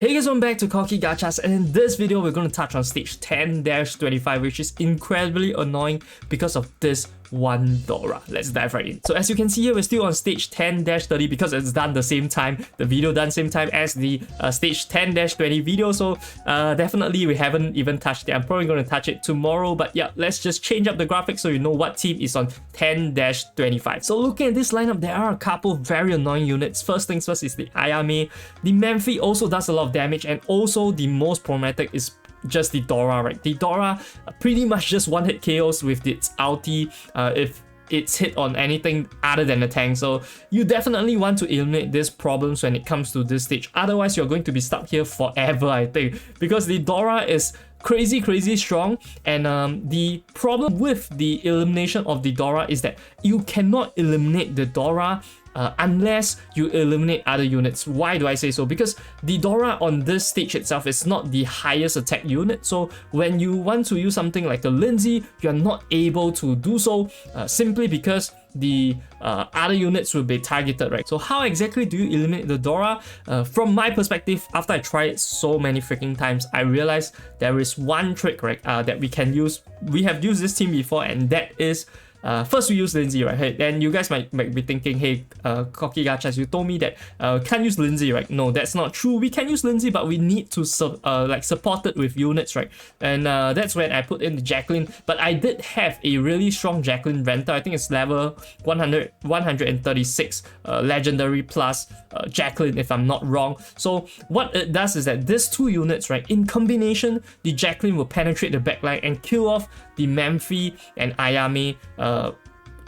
Hey guys, welcome back to Cocky Gachas, and in this video we're going to touch on stage 10-25, which is incredibly annoying because of this one Dora. Let's dive right in. So as you can see here, we're still on stage 10-30 because it's done the same time, the video done same time as the stage 10-20 video, so definitely we haven't even touched it. I'm probably going to touch it tomorrow, but yeah, let's just change up the graphics so you know what team is on 10-25. So looking at this lineup, there are a couple very annoying units. First things first is the Ayame. The Manfi also does a lot of damage, and also the most problematic is just the Dora, right? The Dora pretty much just one-hit KOs with its ulti if it's hit on anything other than the tank. So you definitely want to eliminate these problems when it comes to this stage. Otherwise, you're going to be stuck here forever, I think, because the Dora is crazy strong, and the problem with the elimination of the Dora is that you cannot eliminate the Dora unless you eliminate other units. Why do I say so? Because the Dora on this stage itself is not the highest attack unit, so when you want to use something like a Lindsay, you're not able to do so simply because the other units will be targeted, right? So how exactly do you eliminate the Dora? From my perspective, after I tried it so many freaking times, I realized there is one trick, right, that we can use. We have used this team before, and that is first we use Lindsay, right? And you guys might be thinking, hey, Cocky Gachas, you told me that can't use Lindsay, right? No, that's not true. We can use Lindsay, but we need to support it with units, right? And that's when I put in the Jacqueline. But I did have a really strong Jacqueline Renter. I think it's level 136 legendary plus Jacqueline, if I'm not wrong. So what it does is that these two units, right, in combination, the Jacqueline will penetrate the backline and kill off the Manfi and Ayame.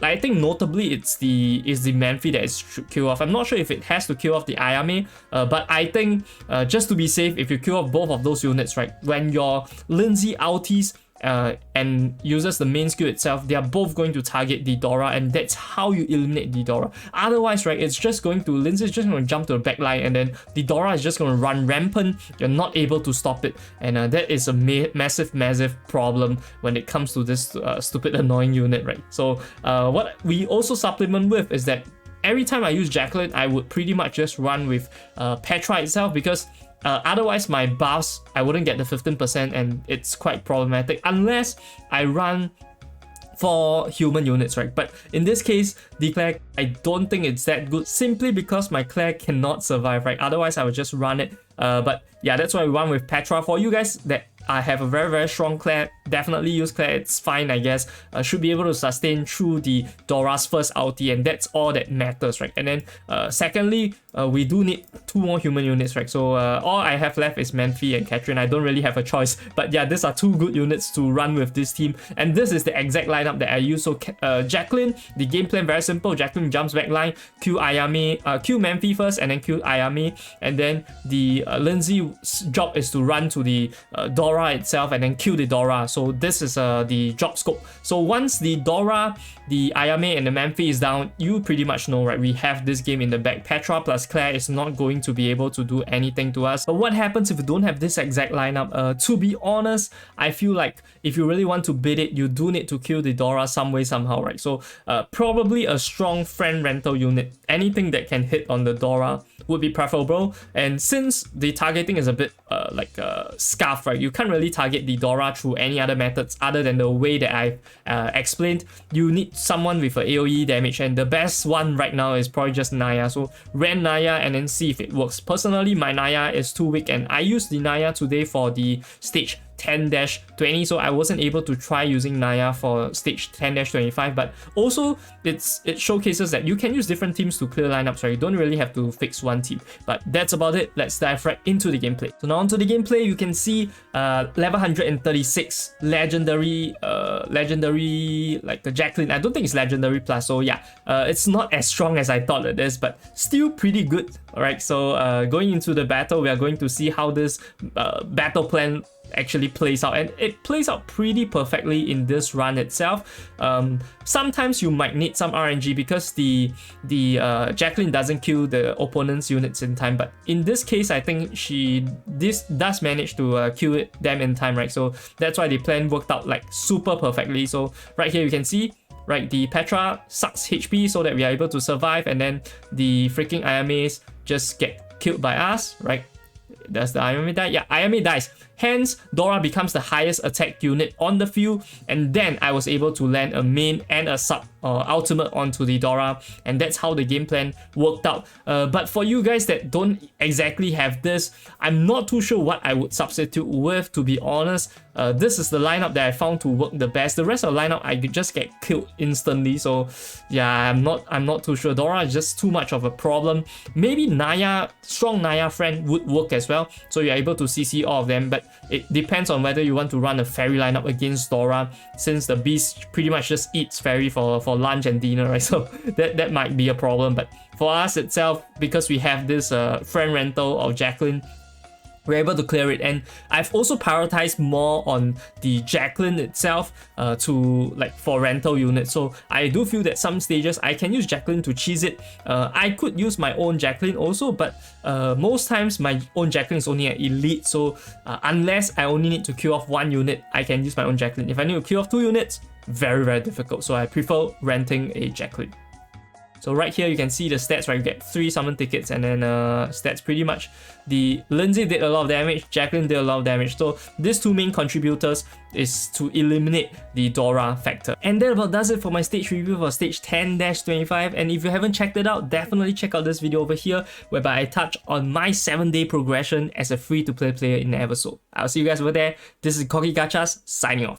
I think notably it's the Manfi that is kill off. I'm not sure if it has to kill off the Ayame, but I think just to be safe, if you kill off both of those units, right, when your Lindsay ultis and uses the main skill itself, they are both going to target the Dora, and that's how you eliminate the Dora. Otherwise, right, it's just going to, Lindsay is just going to jump to the back line, and then the Dora is just going to run rampant. You're not able to stop it, and that is a massive problem when it comes to this stupid annoying unit, right? So what we also supplement with is that every time I use Jacqueline, I would pretty much just run with Petra itself, because otherwise my buffs, I wouldn't get the 15%, and it's quite problematic unless I run for human units, right? But in this case, the Claire, I don't think it's that good, simply because my Claire cannot survive, right? Otherwise I would just run it. But yeah, that's why we run with Petra. For you guys that I have a very strong Claire, definitely use Claire. It's fine, I guess. Should be able to sustain through the Dora's first ulti, and that's all that matters, right? And then secondly, we do need 2 more human units, right? So all I have left is Manfi and Catherine. I don't really have a choice, but yeah, these are 2 good units to run with this team, and this is the exact lineup that I use. So Jacqueline, the game plan very simple. Jacqueline jumps back line, Q Ayame, Q Manfi first, and then Q Ayame, and then the Lindsay's job is to run to the Dora itself and then kill the Dora. So this is the job scope. So once the Dora, the Ayame, and the Manfi is down, you pretty much know, right, we have this game in the bag. Petra plus Claire is not going to be able to do anything to us. But what happens if you don't have this exact lineup? To be honest, I feel like if you really want to bid it, you do need to kill the Dora some way, somehow, right? So probably a strong friend rental unit. Anything that can hit on the Dora would be preferable. And since the targeting is a bit like scarf, right, you can't really target the Dora through any other methods other than the way that I've explained. You need someone with a AoE damage, and the best one right now is probably just Naya. So rent Naya and then see if it works. Personally, my Naya is too weak, and I used the Naya today for the stage 10-20, so I wasn't able to try using Naya for stage 10-25, but also it showcases that you can use different teams to clear lineups, right? You don't really have to fix one team. But that's about it. Let's dive right into the gameplay. So now onto the gameplay, you can see level 136 legendary like the Jacqueline. I don't think it's legendary plus, so yeah, it's not as strong as I thought it is, but still pretty good. All right, so going into the battle, we are going to see how this battle plan actually plays out, and it plays out pretty perfectly in this run itself. Sometimes you might need some RNG because the Jacqueline doesn't kill the opponent's units in time, but in this case I think this does manage to kill them in time, right? So that's why the plan worked out like super perfectly. So right here you can see, right, the Petra sucks HP so that we are able to survive, and then the freaking Ayames just get killed by us, right? Does the Ayame die? Yeah, Ayame dies. Hence, Dora becomes the highest attack unit on the field, and then I was able to land a main and a sub ultimate onto the Dora, and that's how the game plan worked out. But for you guys that don't exactly have this, I'm not too sure what I would substitute with, to be honest. This is the lineup that I found to work the best. The rest of the lineup I could just get killed instantly, so yeah, I'm not too sure. Dora is just too much of a problem. Maybe Naya, strong Naya friend would work as well, so you're able to CC all of them, but it depends on whether you want to run a fairy lineup against Dora, since the beast pretty much just eats fairy for lunch and dinner, right? So that might be a problem. But for us itself, because we have this friend rental of Jacqueline, we're able to clear it. And I've also prioritized more on the Jacqueline itself for rental units. So I do feel that some stages I can use Jacqueline to cheese it. I could use my own Jacqueline also, but most times my own Jacqueline is only an elite. So unless I only need to kill off one unit, I can use my own Jacqueline. If I need to kill off 2 units, very, very difficult. So I prefer renting a Jacqueline. So right here you can see the stats, right? You get 3 summon tickets, and then stats pretty much. The Lindsay did a lot of damage, Jacqueline did a lot of damage. So these 2 main contributors is to eliminate the Dora factor. And that about does it for my stage review for stage 10-25. And if you haven't checked it out, definitely check out this video over here, whereby I touch on my 7-day progression as a free-to-play player in Eversoul. I'll see you guys over there. This is Koki Gachas signing off.